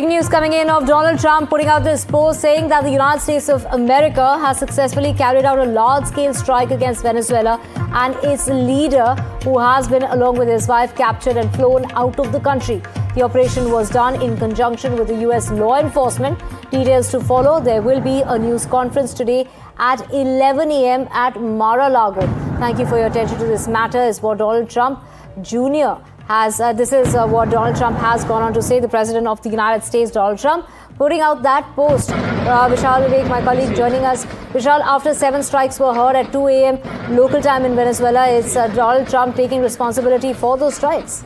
Breaking news coming in of Donald Trump putting out this post saying that the United States of America has successfully carried out a large-scale strike against Venezuela and its leader, who has been, along with his wife, captured and flown out of the country. The operation was done in conjunction with the U.S. law enforcement. Details to follow. There will be a news conference today at 11 a.m. at Mar-a-Lago. Thank you for your attention to this matter. Is what Donald Trump Jr. has. This is what Donald Trump has gone on to say. The President of the United States, Donald Trump, putting out that post. Vishal Vivek, my colleague, joining us. Vishal, after 7 strikes were heard at 2 a.m. local time in Venezuela, it's Donald Trump taking responsibility for those strikes.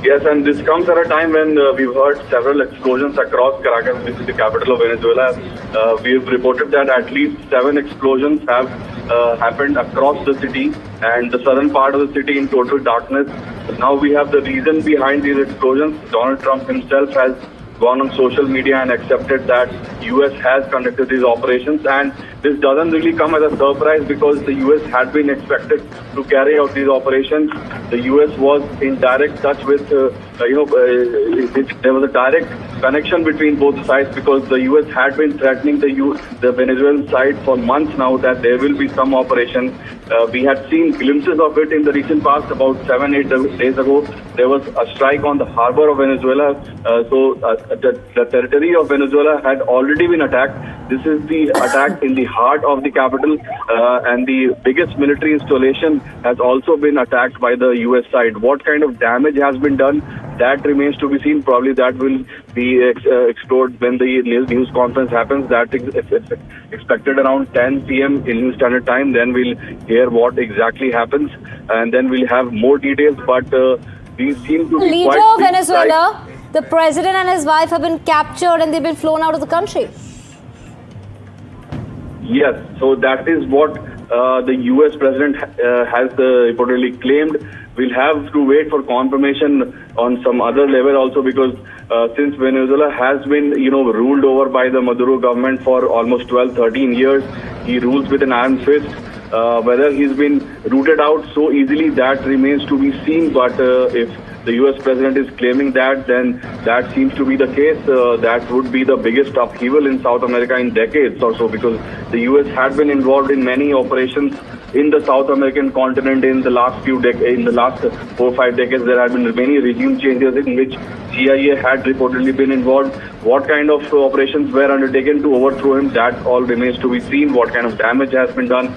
Yes, and this comes at a time when we've heard several explosions across Caracas, which is the capital of Venezuela. We've reported that at least 7 explosions have happened across the city and the southern part of the city in total darkness. Now we have the reason behind these explosions. Donald Trump himself has gone on social media and accepted that U.S. has conducted these operations, and this doesn't really come as a surprise because the U.S. had been expected to carry out these operations. The U.S. was in direct touch with, there was a direct connection between both sides because the U.S. had been threatening the Venezuelan side for months now that there will be some operation. We had seen glimpses of it in the recent past. About 7-8 days ago, there was a strike on the harbor of Venezuela. The territory of Venezuela had already been attacked. This is the attack in the heart of the capital, and the biggest military installation has also been attacked by the U.S. side. What kind of damage has been done, that remains to be seen. Probably that will be explored when the news conference happens. That is expected around 10 p.m. in New Standard Time. Then we'll hear what exactly happens, and then we'll have more details. But these seem to be leader of Venezuela, the president and his wife have been captured and they've been flown out of the country. Yes, so that is what the U.S. president has reportedly claimed. We'll have to wait for confirmation on some other level also, because since Venezuela has been, ruled over by the Maduro government for almost 12-13 years, he rules with an iron fist. Whether he's been rooted out so easily, that remains to be seen. But if the U.S. president is claiming that, then that seems to be the case. That would be the biggest upheaval in South America in decades or so, because the U.S. had been involved in many operations in the South American continent in the last few decades. In the last 4 or 5 decades, there have been many regime changes in which CIA had reportedly been involved. What kind of operations were undertaken to overthrow him, that all remains to be seen. What kind of damage has been done.